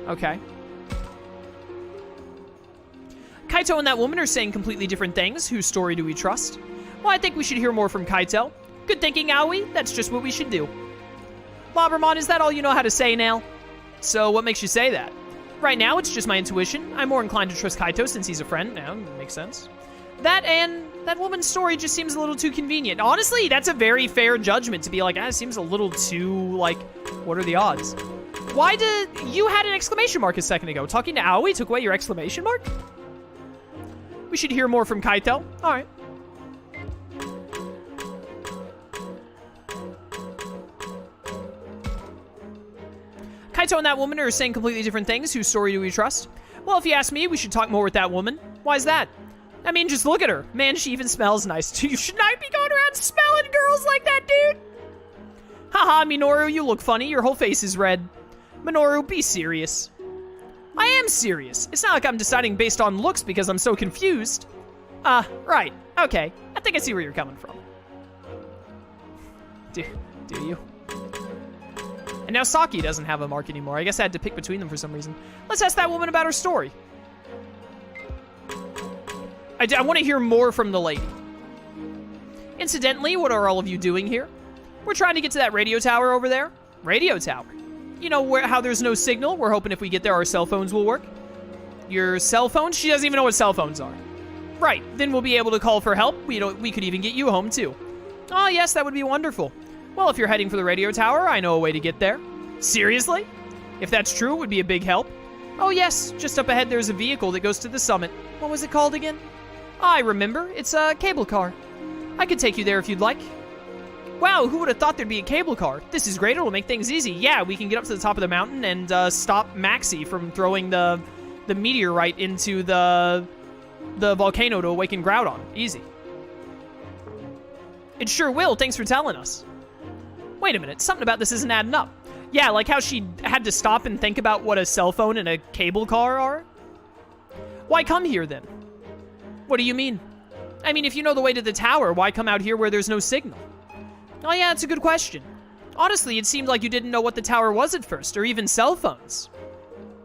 Okay. Kaito and that woman are saying completely different things. Whose story do we trust? Well, I think we should hear more from Kaito. Good thinking, Aoi. That's just what we should do. Labramon, is that all you know how to say now? So, what makes you say that? Right now, it's just my intuition. I'm more inclined to trust Kaito since he's a friend. Yeah, makes sense. That and that woman's story just seems a little too convenient. Honestly, that's a very fair judgment to be like, it seems a little too, like, what are the odds? Why did... You had an exclamation mark a second ago. Talking to Aoi took away your exclamation mark? We should hear more from Kaito. All right. Kaito and that woman are saying completely different things. Whose story do we trust? Well, if you ask me, we should talk more with that woman. Why is that? I mean, just look at her. Man, she even smells nice, too. You should not be going around smelling girls like that, dude. Haha, Minoru, you look funny. Your whole face is red. Minoru, be serious. I am serious. It's not like I'm deciding based on looks because I'm so confused. Right. Okay. I think I see where you're coming from. Do you? And now Saki doesn't have a mark anymore. I guess I had to pick between them for some reason. Let's ask that woman about her story. I want to hear more from the lady. Incidentally, what are all of you doing here? We're trying to get to that radio tower over there. Radio tower? You know how there's no signal? We're hoping if we get there, our cell phones will work. Your cell phones? She doesn't even know what cell phones are. Right, then we'll be able to call for help. We could even get you home, too. Oh, yes, that would be wonderful. Well, if you're heading for the radio tower, I know a way to get there. Seriously? If that's true, it would be a big help. Oh, yes, just up ahead there's a vehicle that goes to the summit. What was it called again? I remember. It's a cable car. I could take you there if you'd like. Wow, who would have thought there'd be a cable car? This is great, it'll make things easy. Yeah, we can get up to the top of the mountain and stop Maxie from throwing the meteorite into the volcano to awaken Groudon. Easy. It sure will, thanks for telling us. Wait a minute, something about this isn't adding up. Yeah, like how she had to stop and think about what a cell phone and a cable car are? Why come here, then? What do you mean? I mean, if you know the way to the tower, why come out here where there's no signal? Oh yeah, it's a good question. Honestly, it seemed like you didn't know what the tower was at first, or even cell phones.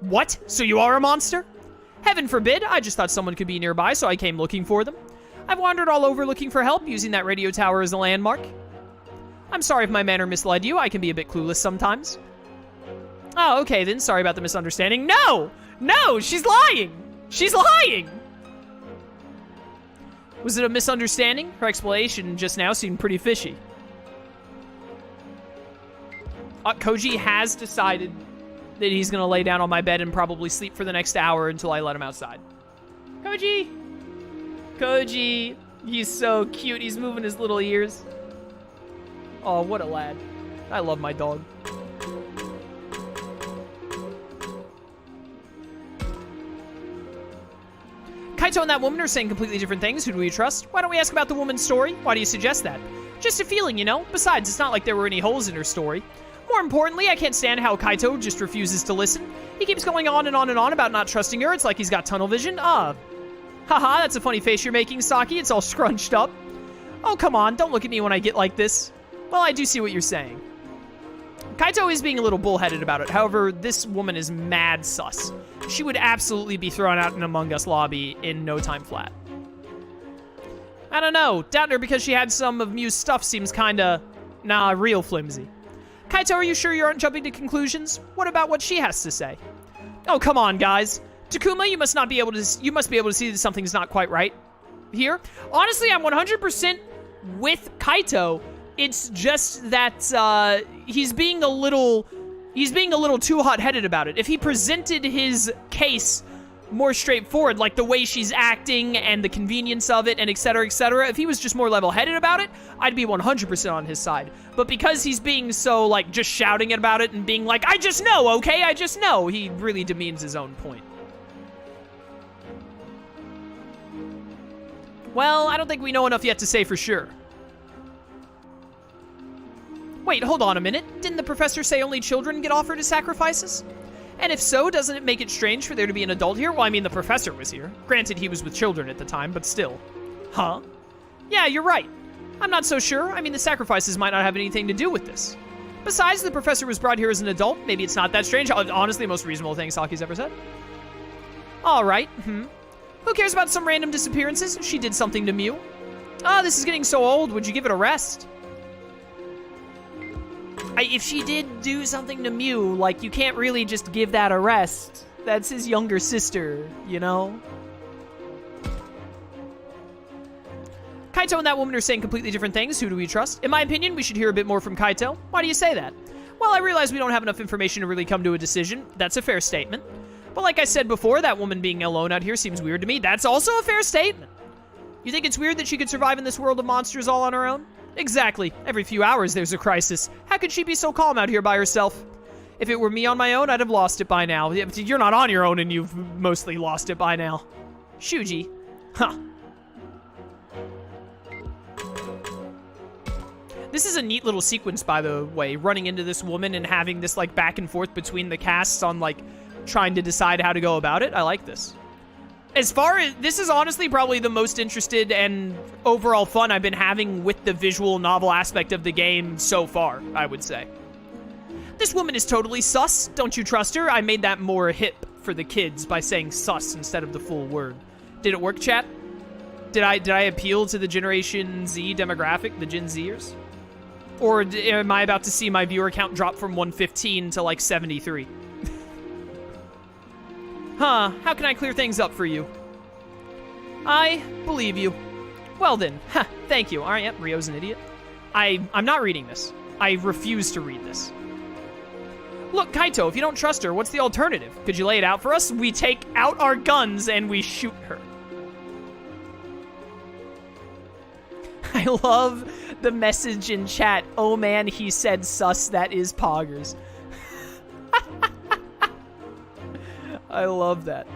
What? So you are a monster? Heaven forbid, I just thought someone could be nearby, so I came looking for them. I've wandered all over looking for help, using that radio tower as a landmark. I'm sorry if my manner misled you, I can be a bit clueless sometimes. Oh, okay then, sorry about the misunderstanding. No! No, she's lying! She's lying! Was it a misunderstanding? Her explanation just now seemed pretty fishy. Koji has decided that he's gonna lay down on my bed and probably sleep for the next hour until I let him outside. Koji! Koji! He's so cute, he's moving his little ears. Oh, what a lad. I love my dog. Kaito and that woman are saying completely different things. Who do we trust? Why don't we ask about the woman's story? Why do you suggest that? Just a feeling, you know? Besides, it's not like there were any holes in her story. More importantly, I can't stand how Kaito just refuses to listen. He keeps going on and on and on about not trusting her. It's like he's got tunnel vision. Haha, that's a funny face you're making, Saki. It's all scrunched up. Oh, come on. Don't look at me when I get like this. Well, I do see what you're saying. Kaito is being a little bullheaded about it. However, this woman is mad sus. She would absolutely be thrown out in Among Us lobby in no time flat. I don't know. Doubting her because she had some of Miu's stuff seems kinda, real flimsy. Kaito, are you sure you aren't jumping to conclusions? What about what she has to say? Oh, come on, guys. Takuma, you must be able to see that something's not quite right here. Honestly, I'm 100% with Kaito. It's just that he's being a little too hot-headed about it. If he presented his case more straightforward, like the way she's acting and the convenience of it and et cetera, if he was just more level-headed about it, I'd be 100% on his side. But because he's being so, like, just shouting about it and being like, I just know, okay, I just know, he really demeans his own point. Well, I don't think we know enough yet to say for sure. Wait, hold on a minute. Didn't the professor say only children get offered as sacrifices? And if so, doesn't it make it strange for there to be an adult here? Well, I mean, the professor was here. Granted, he was with children at the time, but still. Huh? Yeah, you're right. I'm not so sure. I mean, the sacrifices might not have anything to do with this. Besides, the professor was brought here as an adult. Maybe it's not that strange. Honestly, most reasonable thing Saki's ever said. All right. Who cares about some random disappearances? She did something to Miu. Ah, this is getting so old. Would you give it a rest? If she did do something to Miu, like, you can't really just give that a rest. That's his younger sister, you know? Kaito and that woman are saying completely different things. Who do we trust? In my opinion, we should hear a bit more from Kaito. Why do you say that? Well, I realize we don't have enough information to really come to a decision. That's a fair statement. But like I said before, that woman being alone out here seems weird to me. That's also a fair statement. You think it's weird that she could survive in this world of monsters all on her own? Exactly. Every few hours there's a crisis. How could she be so calm out here by herself? If it were me on my own, I'd have lost it by now. You're not on your own and you've mostly lost it by now. Shuuji. Huh. This is a neat little sequence, by the way, running into this woman and having this, like, back and forth between the casts on, like, trying to decide how to go about it. I like this. As far as, this is honestly probably the most interested and overall fun I've been having with the visual novel aspect of the game so far, I would say. This woman is totally sus. Don't you trust her? I made that more hip for the kids by saying sus instead of the full word. Did it work, chat? Did I appeal to the Generation Z demographic, the Gen Zers? Or am I about to see my viewer count drop from 115 to like 73? Huh, how can I clear things up for you? I believe you. Well then, thank you. All right, yep, Ryo's an idiot. I'm not reading this. I refuse to read this. Look, Kaito, if you don't trust her, what's the alternative? Could you lay it out for us? We take out our guns and we shoot her. I love the message in chat. Oh man, he said sus, that is poggers. I love that.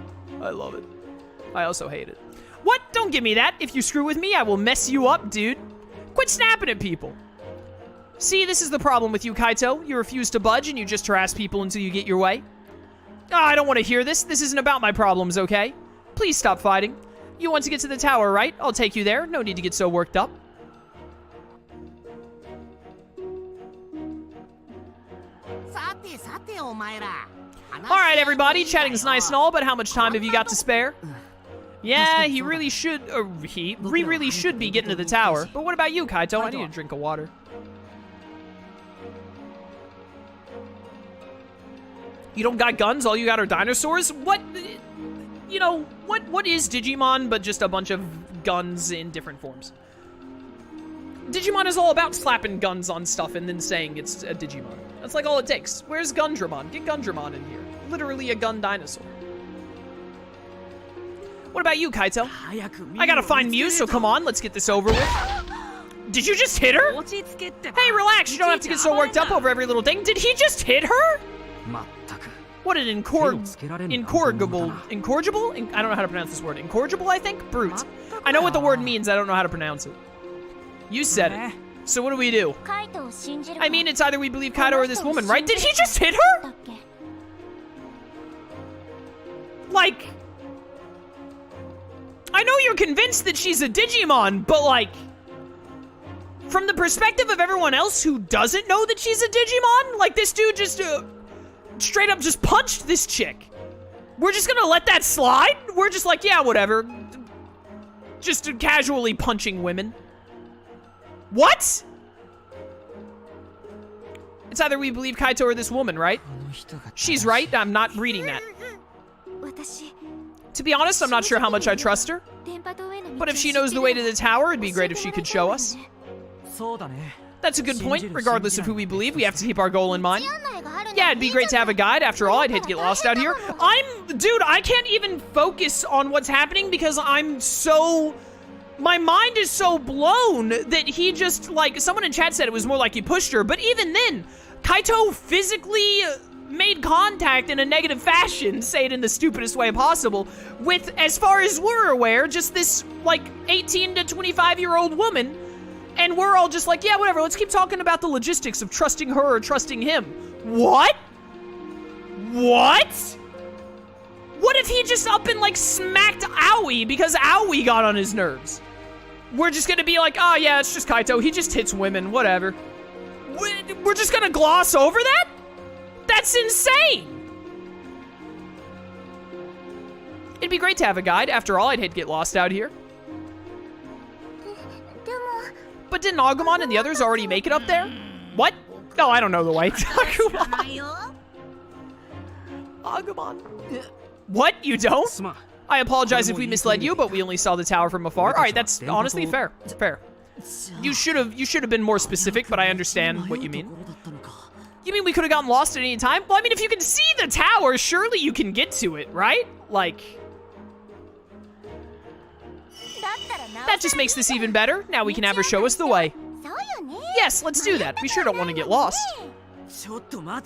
I love it. I also hate it. What? Don't give me that. If you screw with me, I will mess you up, dude. Quit snapping at people. See, this is the problem with you, Kaito. You refuse to budge and you just harass people until you get your way. Oh, I don't want to hear this. This isn't about my problems, okay? Please stop fighting. You want to get to the tower, right? I'll take you there. No need to get so worked up. Alright, everybody, chatting's nice and all, but how much time have you got to spare? Yeah, we really should be getting to the tower. But what about you, Kaito? I need a drink of water. You don't got guns? All you got are dinosaurs? What? You know, what is Digimon but just a bunch of guns in different forms? Digimon is all about slapping guns on stuff and then saying it's a Digimon. That's like all it takes. Where's Gundramon? Get Gundramon in here. Literally a gun dinosaur. What about you, Kaito? I gotta find Miu, so come on, let's get this over with. Did you just hit her? Hey, relax, you don't have to get so worked up over every little thing. Did he just hit her? What an incorrigible? I don't know how to pronounce this word. Incorrigible, I think? Brute. I know what the word means, I don't know how to pronounce it. You said it. So what do we do? I mean, it's either we believe Kaito or this woman, right? Did he just hit her? Like, I know you're convinced that she's a Digimon, but like, from the perspective of everyone else who doesn't know that she's a Digimon, like this dude just straight up just punched this chick. We're just gonna let that slide? We're just like, yeah, whatever. Just casually punching women. What? It's either we believe Kaito or this woman, right? She's right, I'm not reading that. To be honest, I'm not sure how much I trust her. But if she knows the way to the tower, it'd be great if she could show us. That's a good point. Regardless of who we believe, we have to keep our goal in mind. Yeah, it'd be great to have a guide. After all, I'd hate to get lost out here. Dude, I can't even focus on what's happening because I'm so... My mind is so blown that he just, like, someone in chat said it was more like he pushed her, but even then, Kaito physically made contact in a negative fashion, say it in the stupidest way possible, with, as far as we're aware, just this, like, 18 to 25-year-old woman, and we're all just like, yeah, whatever, let's keep talking about the logistics of trusting her or trusting him. What? What? What if he just up and, like, smacked Aoi because Aoi got on his nerves? We're just gonna be like, oh yeah, it's just Kaito, he just hits women, whatever. We're just gonna gloss over that? That's insane! It'd be great to have a guide. After all, I'd hate to get lost out here. But didn't Agumon and the others already make it up there? What? No, I don't know the way. Agumon. What? You don't? I apologize if we misled you, but we only saw the tower from afar. All right, that's honestly fair. It's fair. You should have been more specific, but I understand what you mean. You mean we could have gotten lost at any time? Well, I mean, if you can see the tower, surely you can get to it, right? Like, that just makes this even better. Now we can have her show us the way. Yes, let's do that. We sure don't want to get lost.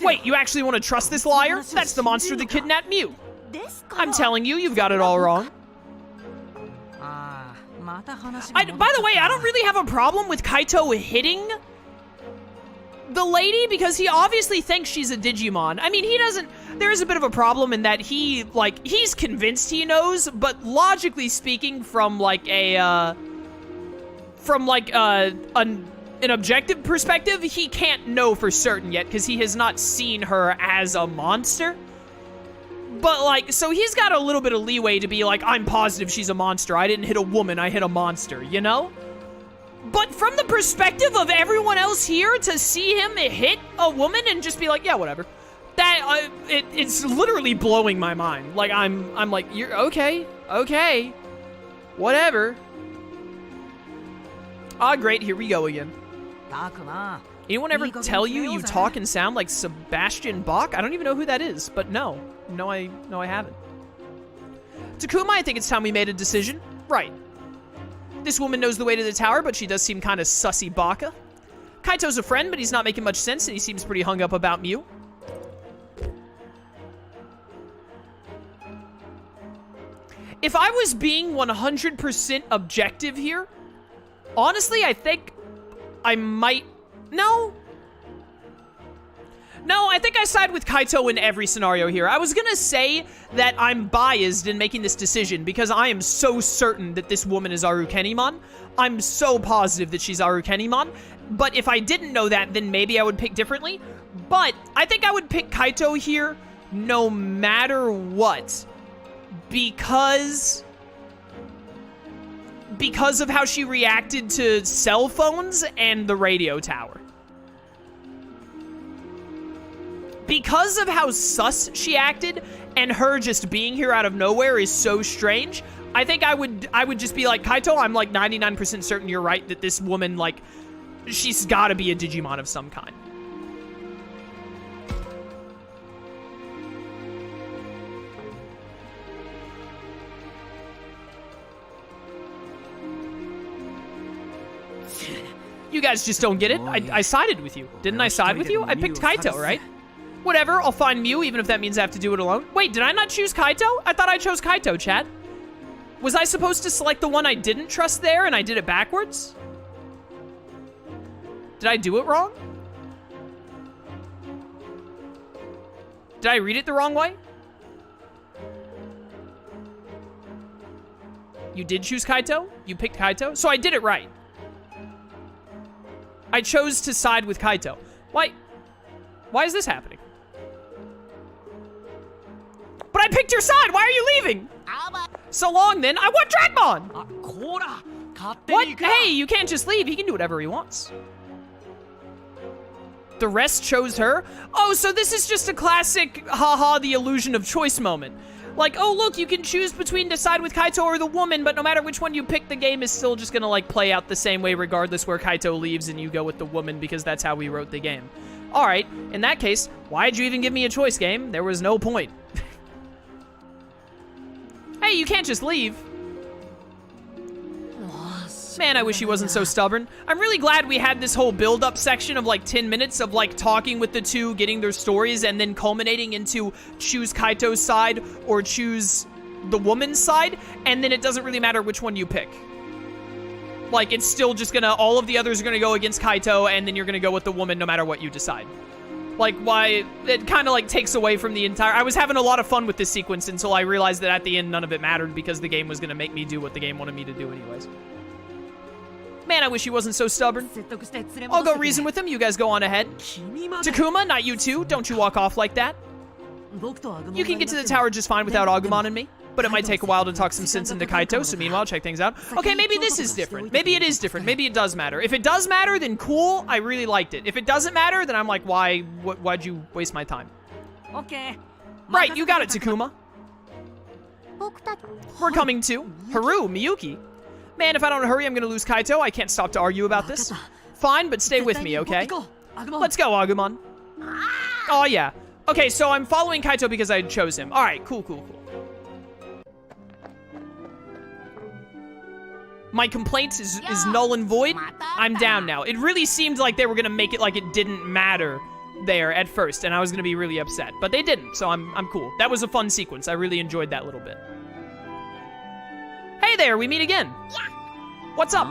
Wait, you actually want to trust this liar? That's the monster that kidnapped Miu. I'm telling you, you've got it all wrong. By the way, I don't really have a problem with Kaito hitting the lady because he obviously thinks she's a Digimon. I mean, he doesn't. There is a bit of a problem in that he's convinced he knows, but logically speaking, from an objective perspective, he can't know for certain yet because he has not seen her as a monster. But, like, so he's got a little bit of leeway to be like, I'm positive she's a monster. I didn't hit a woman, I hit a monster, you know? But from the perspective of everyone else here, to see him hit a woman and just be like, yeah, whatever. That, it's literally blowing my mind. Like, I'm like, you're, okay, whatever. Ah, great, here we go again. Anyone ever tell you talk and sound like Sebastian Bach? I don't even know who that is, but no, I haven't. Takuma, I think it's time we made a decision. Right. This woman knows the way to the tower, but she does seem kind of sussy baka. Kaito's a friend, but he's not making much sense, and he seems pretty hung up about Miu. If I was being 100% objective here, honestly, I think I might... No, I think I side with Kaito in every scenario here. I was gonna say that I'm biased in making this decision because I am so certain that this woman is Arukenimon. I'm so positive that she's Arukenimon. But if I didn't know that, then maybe I would pick differently. But I think I would pick Kaito here no matter what. Because of how she reacted to cell phones and the radio tower. Because of how sus she acted and her just being here out of nowhere is so strange, I think I would just be like, Kaito, I'm like 99% certain you're right that this woman, like, she's gotta be a Digimon of some kind. You guys just don't get it. I sided with you. Didn't I side with you? I picked Kaito, right? Whatever, I'll find Miu, even if that means I have to do it alone. Wait, did I not choose Kaito? I thought I chose Kaito, chat. Was I supposed to select the one I didn't trust there and I did it backwards? Did I do it wrong? Did I read it the wrong way? You did choose Kaito? You picked Kaito? So I did it right. I chose to side with Kaito. Why is this happening? But I picked your side! Why are you leaving? So long then, I want Dragmon! What? Hey, you can't just leave. He can do whatever he wants. The rest chose her? Oh, so this is just a classic haha the illusion of choice moment. Like, oh look, you can choose between decide with Kaito or the woman, but no matter which one you pick, the game is still just gonna like play out the same way regardless where Kaito leaves and you go with the woman because that's how we wrote the game. Alright, in that case, why'd you even give me a choice game? There was no point. Hey, you can't just leave. Man, I wish he wasn't so stubborn. I'm really glad we had this whole build-up section of like 10 minutes of like talking with the two, getting their stories, and then culminating into choose Kaito's side or choose the woman's side, and then it doesn't really matter which one you pick. Like, it's still just gonna, all of the others are gonna go against Kaito, and then you're gonna go with the woman no matter what you decide. Like, why, it kind of like takes away from the entire, I was having a lot of fun with this sequence until I realized that at the end none of it mattered because the game was gonna make me do what the game wanted me to do anyways. Man, I wish he wasn't so stubborn. I'll go reason with him, you guys go on ahead. Takuma, not you too, don't you walk off like that. You can get to the tower just fine without Agumon and me, but it might take a while to talk some sense into Kaito, so meanwhile, check things out. Okay, maybe this is different. Maybe it is different. Maybe it does matter. If it does matter, then cool, I really liked it. If it doesn't matter, then I'm like, why'd you waste my time? Okay. Right, you got it, Takuma. We're coming too. Haru, Miyuki. Man, if I don't hurry, I'm gonna lose Kaito. I can't stop to argue about this. Fine, but stay with me, okay? Let's go, Agumon. Oh, yeah. Okay, so I'm following Kaito because I chose him. All right, cool. My complaint is null and void. I'm down now. It really seemed like they were gonna make it like it didn't matter there at first, and I was gonna be really upset, but they didn't, so I'm cool. That was a fun sequence. I really enjoyed that little bit. Hey there, we meet again. What's up?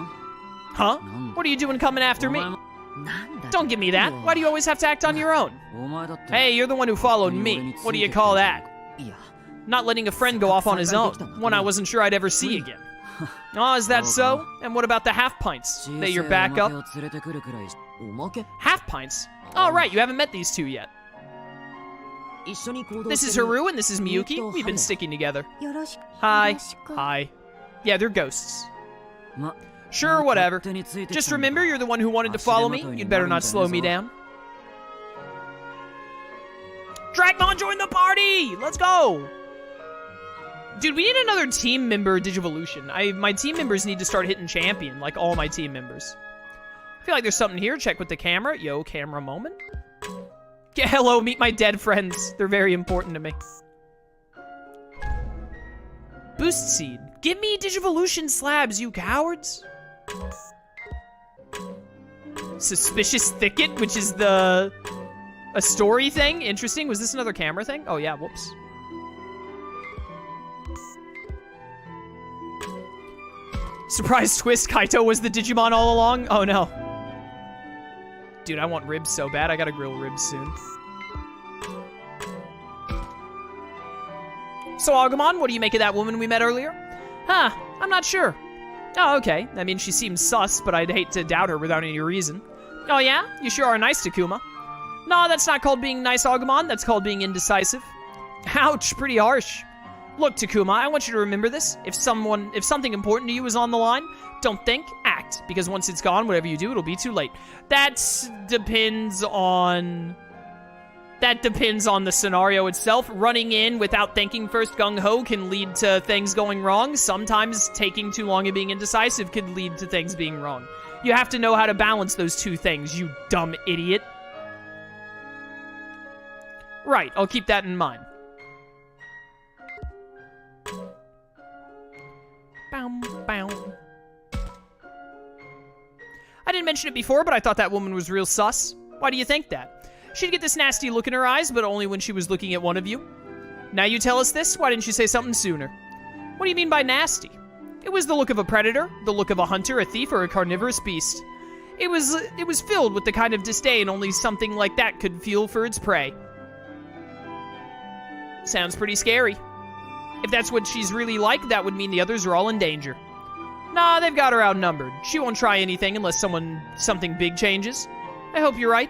Huh? What are you doing coming after me? Don't give me that. Why do you always have to act on your own? Hey, you're the one who followed me. What do you call that? Not letting a friend go off on his own. One I wasn't sure I'd ever see again. Oh, is that so? And what about the half pints? They your backup? Half pints? Oh, right, you haven't met these two yet. This is Haru and this is Miyuki. We've been sticking together. Hi. Hi. Yeah, they're ghosts. Sure, whatever. Just remember, you're the one who wanted to follow me. You'd better not slow me down. Dragmon joined the party! Let's go! Dude, we need another team member Digivolution. My team members need to start hitting champion, like all my team members. I feel like there's something here. Check with the camera. Yo, camera moment. Yeah, hello, meet my dead friends. They're very important to me. Boost seed. Give me Digivolution slabs, you cowards. Suspicious thicket, which is a story thing. Interesting. Was this another camera thing? Oh yeah, whoops. Surprise twist, Kaito was the Digimon all along? Oh no. Dude, I want ribs so bad. I gotta grill ribs soon. So, Agumon, what do you make of that woman we met earlier? Huh, I'm not sure. Oh, okay. I mean, she seems sus, but I'd hate to doubt her without any reason. Oh, yeah? You sure are nice, Takuma. No, that's not called being nice, Agumon. That's called being indecisive. Ouch, pretty harsh. Look, Takuma, I want you to remember this. If something important to you is on the line, don't think, act. Because once it's gone, whatever you do, it'll be too late. That depends on the scenario itself. Running in without thinking first gung-ho can lead to things going wrong. Sometimes taking too long and being indecisive can lead to things being wrong. You have to know how to balance those two things, you dumb idiot. Right, I'll keep that in mind. Bow, bow. I didn't mention it before, but I thought that woman was real sus. Why do you think that? She'd get this nasty look in her eyes, but only when she was looking at one of you. Now you tell us this? Why didn't you say something sooner? What do you mean by nasty? It was the look of a predator, the look of a hunter, a thief, or a carnivorous beast. It was filled with the kind of disdain only something like that could feel for its prey. Sounds pretty scary. If that's what she's really like, that would mean the others are all in danger. Nah, they've got her outnumbered. She won't try anything unless something big changes. I hope you're right.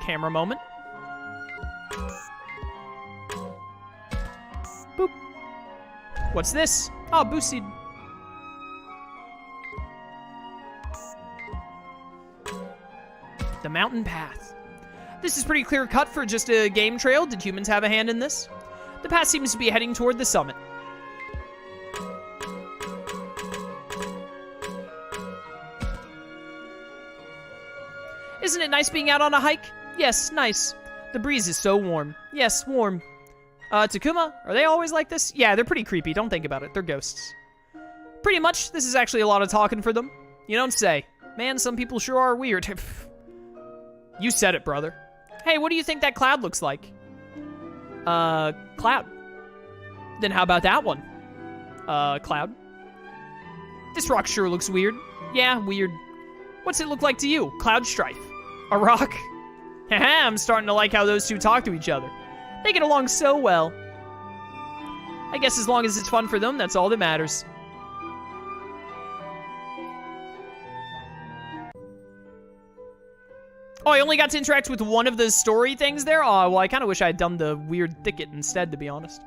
Camera moment. Boop. What's this? Oh, boosted. The mountain path. This is pretty clear cut for just a game trail. Did humans have a hand in this? The path seems to be heading toward the summit. Isn't it nice being out on a hike? Yes, nice. The breeze is so warm. Yes, warm. Takuma, are they always like this? Yeah, they're pretty creepy. Don't think about it. They're ghosts. Pretty much, this is actually a lot of talking for them. You don't say. Man, some people sure are weird. You said it, brother. Hey, what do you think that cloud looks like? Cloud. Then how about that one? Cloud. This rock sure looks weird. Yeah, weird. What's it look like to you? Cloud strife. A rock? Haha, I'm starting to like how those two talk to each other. They get along so well. I guess as long as it's fun for them, that's all that matters. Oh, I only got to interact with one of the story things there? Oh, well, I kind of wish I had done the weird thicket instead, to be honest.